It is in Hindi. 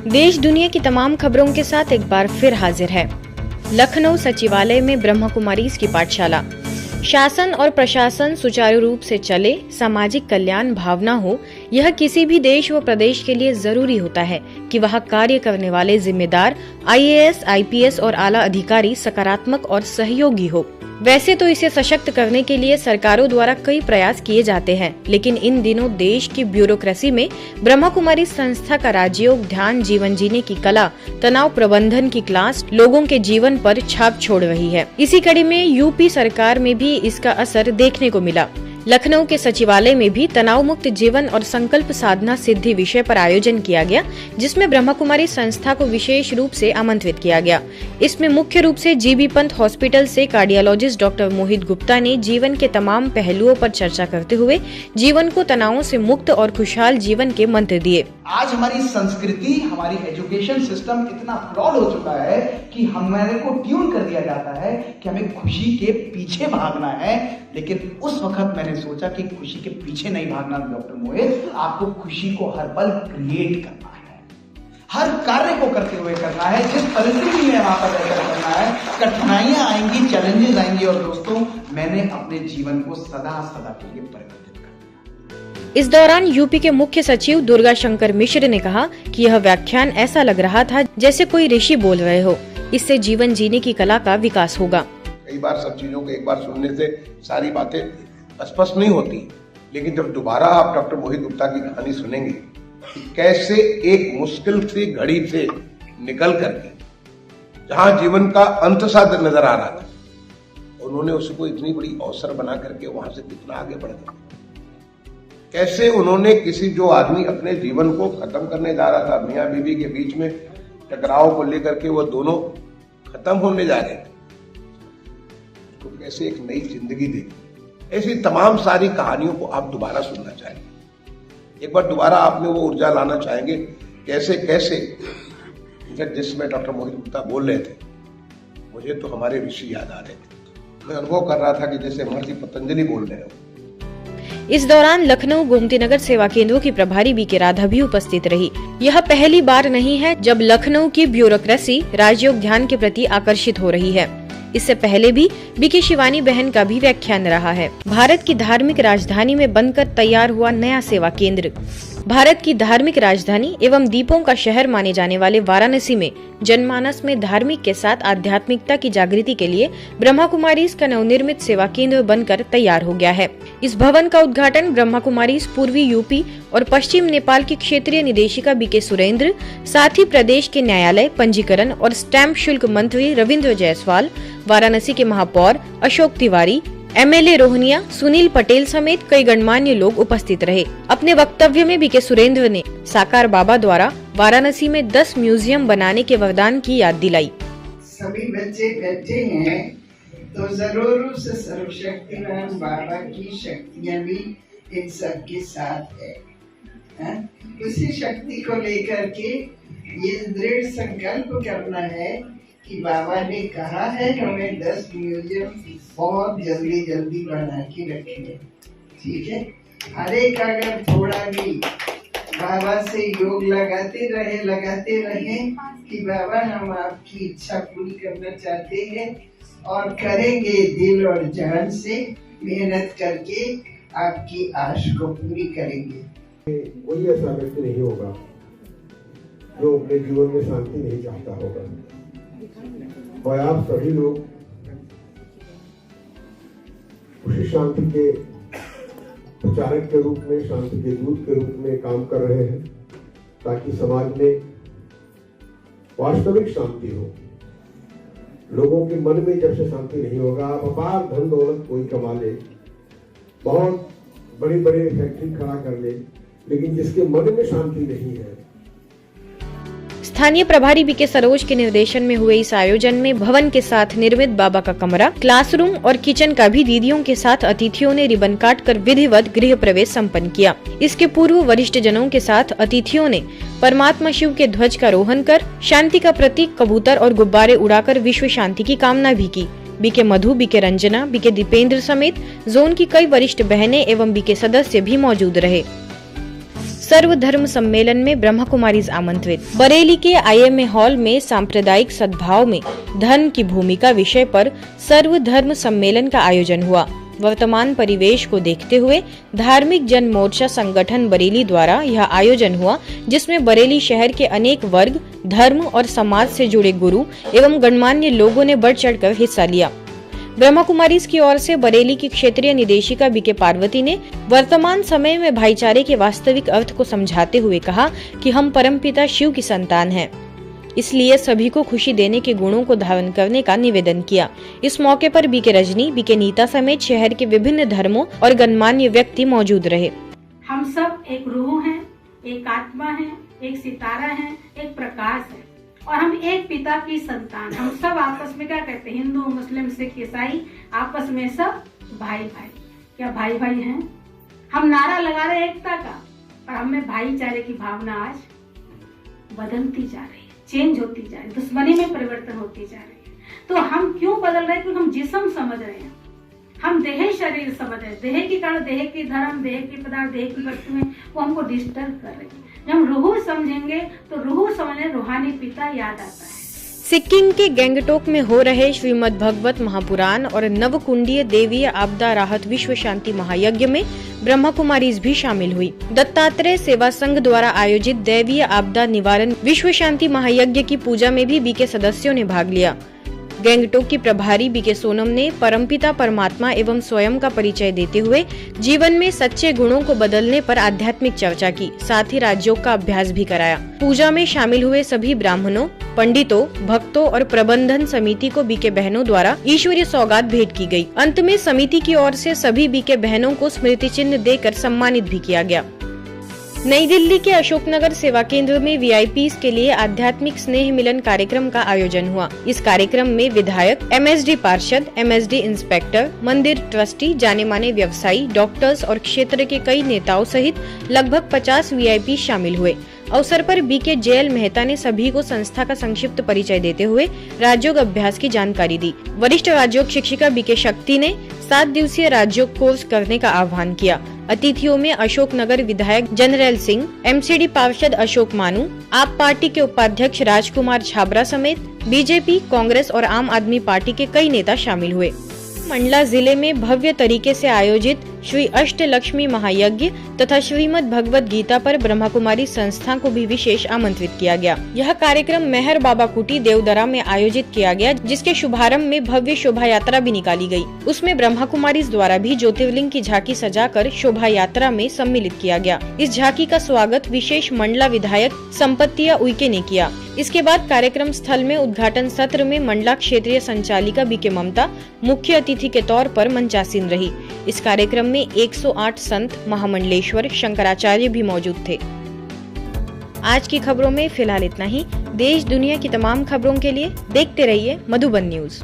देश दुनिया की तमाम खबरों के साथ एक बार फिर हाजिर है। लखनऊ सचिवालय में ब्रह्मा कुमारीज की पाठशाला। शासन और प्रशासन सुचारू रूप से चले, सामाजिक कल्याण भावना हो, यह किसी भी देश व प्रदेश के लिए जरूरी होता है कि वहाँ कार्य करने वाले जिम्मेदार IAS, IPS और आला अधिकारी सकारात्मक और सहयोगी हो। वैसे तो इसे सशक्त करने के लिए सरकारों द्वारा कई प्रयास किए जाते हैं, लेकिन इन दिनों देश की ब्यूरोक्रेसी में ब्रह्मा कुमारी संस्था का राजयोग, ध्यान, जीवन जीने की कला, तनाव प्रबंधन की क्लास लोगों के जीवन पर छाप छोड़ रही है। इसी कड़ी में यूपी सरकार में भी इसका असर देखने को मिला। लखनऊ के सचिवालय में भी तनाव मुक्त जीवन और संकल्प साधना सिद्धि विषय पर आयोजन किया गया, जिसमें ब्रह्मा कुमारी संस्था को विशेष रूप से आमंत्रित किया गया। इसमें मुख्य रूप से GB पंत हॉस्पिटल से कार्डियोलॉजिस्ट डॉक्टर मोहित गुप्ता ने जीवन के तमाम पहलुओं पर चर्चा करते हुए जीवन को तनावों से मुक्त और खुशहाल जीवन के मंत्र दिए। आज हमारी संस्कृति, हमारी एजुकेशन सिस्टम इतना फ्लॉड हो चुका है कि हमारे को ट्यून कर दिया जाता है कि हमें खुशी के पीछे भागना है, लेकिन उस वक्त मैंने सोचा कि खुशी के पीछे नहीं भागना डॉक्टर मोहित, आपको खुशी को हर पल क्रिएट करना है, हर कार्य को करते हुए करना है, जिस परिस्थिति में वहां पर रहकर करना है। कठिनाइयां आएंगी, चैलेंजेस आएंगी, और दोस्तों मैंने अपने जीवन को सदा सदा के लिए परिवर्तित कर दिया। इस दौरान यूपी के मुख्य सचिव दुर्गा शंकर मिश्र ने कहा कि यह व्याख्यान ऐसा लग रहा था जैसे कोई ऋषि बोल रहे हो। इससे जीवन जीने की कला का विकास होगा। कई बार सब चीजों को एक बार सुनने से सारी बातें स्पष्ट नहीं होती, लेकिन जब दोबारा आप डॉक्टर मोहित गुप्ता की कहानी सुनेंगे कि कैसे एक मुश्किल सी घड़ी से निकल करके जहां जीवन का अंत सा नजर आ रहा था, उन्होंने उसको इतनी बड़ी अवसर बना करके वहां से कितना आगे बढ़ गए। कैसे उन्होंने किसी जो आदमी अपने जीवन को खत्म करने जा रहा था, मियां बीवी के बीच में टकराव को लेकर के वो दोनों खत्म होने जा रहे थे, तो कैसे एक नई जिंदगी देखी। ऐसी तमाम सारी कहानियों को आप दोबारा सुनना चाहेंगे, एक बार दोबारा आपने वो ऊर्जा लाना चाहेंगे। कैसे कैसे जिसमें डॉक्टर मोहित गुप्ता बोल रहे थे, मुझे तो हमारे ऋषि याद आ रहे थे। मैं अनुभव कर रहा था कि जैसे महर्षि पतंजलि बोल रहे हो। इस दौरान लखनऊ गोमती नगर सेवा केंद्रों की प्रभारी BK राधा भी उपस्थित रही। यह पहली बार नहीं है जब लखनऊ की ब्यूरोक्रेसी राजयोग ध्यान के प्रति आकर्षित हो रही है। इससे पहले भी BK शिवानी बहन का भी व्याख्यान रहा है। भारत की धार्मिक राजधानी में बनकर तैयार हुआ नया सेवा केंद्र। भारत की धार्मिक राजधानी एवं दीपों का शहर माने जाने वाले वाराणसी में जनमानस में धार्मिक के साथ आध्यात्मिकता की जागृति के लिए ब्रह्मा कुमारीज का नवनिर्मित सेवा केंद्र बनकर तैयार हो गया है। इस भवन का उद्घाटन ब्रह्मा कुमारीज पूर्वी यूपी और पश्चिम नेपाल की क्षेत्रीय निदेशिका BK सुरेंद्र, साथ ही प्रदेश के न्यायालय, पंजीकरण और स्टैम्प शुल्क मंत्री रविंद्र जायसवाल, वाराणसी के महापौर अशोक तिवारी, MLA रोहनिया, सुनील पटेल समेत कई गणमान्य लोग उपस्थित रहे। अपने वक्तव्य में BK सुरेंद्र ने साकार बाबा द्वारा वाराणसी में 10 म्यूजियम बनाने के वरदान की याद दिलाई। सभी बच्चे बैठे हैं तो जरूर उस सर्वशक्तिमान बाबा की शक्तियाँ भी इन सब के साथ है। उसी शक्ति को लेकर के ये दृढ़ संकल्प करना है कि बाबा ने कहा है कि हमें 10 म्यूजियम बहुत जल्दी बना के रखेंगे। ठीक है, हर एक अगर थोड़ा भी बाबा से योग लगाते रहे कि बाबा हम आपकी इच्छा पूरी करना चाहते हैं और करेंगे दिल और जान से, मेहनत करके आपकी आश को पूरी करेंगे। कोई ऐसा व्यक्ति नहीं होगा जो अपने जीवन में शांति नहीं चाहता होगा, और आप सभी लोग उसी शांति के प्रचारक के रूप में, शांति के दूत के रूप में काम कर रहे हैं, ताकि समाज में वास्तविक शांति हो। लोगों के मन में जब से शांति नहीं होगा, आप अपार धन दौलत कोई कमा ले, बहुत बड़ी बड़ी फैक्ट्री खड़ा कर ले, लेकिन जिसके मन में शांति नहीं है। स्थानीय प्रभारी BK सरोज के निर्देशन में हुए इस आयोजन में भवन के साथ निर्मित बाबा का कमरा, क्लासरूम और किचन का भी दीदियों के साथ अतिथियों ने रिबन काटकर विधिवत गृह प्रवेश संपन्न किया। इसके पूर्व वरिष्ठ जनों के साथ अतिथियों ने परमात्मा शिव के ध्वज का रोहन कर शांति का प्रतीक कबूतर और गुब्बारे उड़ाकर विश्व शांति की कामना भी की। BK मधु, BK रंजना, BK दीपेंद्र समेत जोन की कई वरिष्ठ बहनें एवं BK सदस्य भी मौजूद रहे। सर्वधर्म सम्मेलन में ब्रह्मा कुमारीज आमंत्रित। बरेली के IMA हॉल में सांप्रदायिक सद्भाव में धर्म की भूमिका विषय पर सर्वधर्म सम्मेलन का आयोजन हुआ। वर्तमान परिवेश को देखते हुए धार्मिक जन मोर्चा संगठन बरेली द्वारा यह आयोजन हुआ, जिसमें बरेली शहर के अनेक वर्ग, धर्म और समाज से जुड़े गुरु एवं गणमान्य लोगों ने बढ़ चढ़कर हिस्सा लिया। ब्रह्मा कुमारीज की ओर से बरेली की क्षेत्रीय निदेशिका BK पार्वती ने वर्तमान समय में भाईचारे के वास्तविक अर्थ को समझाते हुए कहा कि हम परमपिता शिव की संतान हैं, इसलिए सभी को खुशी देने के गुणों को धारण करने का निवेदन किया। इस मौके पर BK रजनी, BK नीता समेत शहर के विभिन्न धर्मों और गणमान्य व्यक्ति मौजूद रहे। हम सब एक रूह हैं, एक आत्मा है, एक सितारा है, एक प्रकाश है और हम एक पिता की संतान। हम सब आपस में क्या कहते हैं, हिंदू, मुस्लिम, सिख, ईसाई, आपस में सब भाई भाई। क्या भाई भाई हैं? हम नारा लगा रहे एकता का, पर हमें भाईचारे की भावना आज बदलती जा रही है, चेंज होती जा रही है, दुश्मनी में परिवर्तन होती जा रही है। तो हम क्यों बदल रहे हैं? क्योंकि हम जिस्म समझ रहे हैं, हम देह शरीर समझ रहे हैं। देह के कारण, देह की धर्म, देह की पदार्थ, देह की वस्तुएं वो हमको डिस्टर्ब कर रही है। जब हम रूह समझेंगे तो रूह समझने रूहानी पिता याद आता है। सिक्किम के गैंगटोक में हो रहे श्रीमद् भगवत महापुराण और नवकुंडीय देवीय आपदा राहत विश्व शांति महायज्ञ में ब्रह्मा कुमारीज भी शामिल हुई। दत्तात्रेय सेवा संघ द्वारा आयोजित दैवीय आपदा निवारण विश्व शांति महायज्ञ की पूजा में भी BK सदस्यों ने भाग लिया। गैंगटोक की प्रभारी BK सोनम ने परमपिता परमात्मा एवं स्वयं का परिचय देते हुए जीवन में सच्चे गुणों को बदलने पर आध्यात्मिक चर्चा की, साथ ही राजयोग का अभ्यास भी कराया। पूजा में शामिल हुए सभी ब्राह्मणों, पंडितों, भक्तों और प्रबंधन समिति को BK बहनों द्वारा ईश्वरीय सौगात भेंट की गई। अंत में समिति की ओर से सभी BK बहनों को स्मृति चिन्ह देकर सम्मानित भी किया गया। नई दिल्ली के अशोकनगर सेवा केंद्र में VIPs के लिए आध्यात्मिक स्नेह मिलन कार्यक्रम का आयोजन हुआ। इस कार्यक्रम में विधायक, MSD पार्षद, MSD इंस्पेक्टर, मंदिर ट्रस्टी, जाने माने व्यवसायी, डॉक्टर्स और क्षेत्र के कई नेताओं सहित लगभग 50 VIP शामिल हुए। अवसर पर BK JL मेहता ने सभी को संस्था का संक्षिप्त परिचय देते हुए राजयोग अभ्यास की जानकारी दी। वरिष्ठ राजयोग शिक्षिका BK शक्ति ने 7 दिवसीय राजयोग कोर्स करने का आह्वान किया। अतिथियों में अशोकनगर विधायक जनरल सिंह, MCD पार्षद अशोक मानू, आप पार्टी के उपाध्यक्ष राजकुमार छाबरा समेत BJP, कांग्रेस और आम आदमी पार्टी के कई नेता शामिल हुए। मंडला जिले में भव्य तरीके से आयोजित श्री अष्टलक्ष्मी महायज्ञ तथा श्रीमद् भगवत गीता पर ब्रह्मा कुमारी संस्था को भी विशेष आमंत्रित किया गया। यह कार्यक्रम मेहर बाबा कुटी देवदरा में आयोजित किया गया, जिसके शुभारंभ में भव्य शोभा यात्रा भी निकाली गई। उसमें ब्रह्मा कुमारी द्वारा भी ज्योतिर्लिंग की झांकी सजाकर शोभा यात्रा में सम्मिलित किया गया। इस झांकी का स्वागत विशेष मंडला विधायक संपत्तिया उइके ने किया। इसके बाद कार्यक्रम स्थल में उद्घाटन सत्र में मंडला क्षेत्रीय संचालिका BK ममता मुख्य अतिथि के तौर पर मंचासीन रही। इस कार्यक्रम में 108 संत, महामंडलेश्वर, शंकराचार्य भी मौजूद थे। आज की खबरों में फिलहाल इतना ही। देश दुनिया की तमाम खबरों के लिए देखते रहिए मधुबन न्यूज।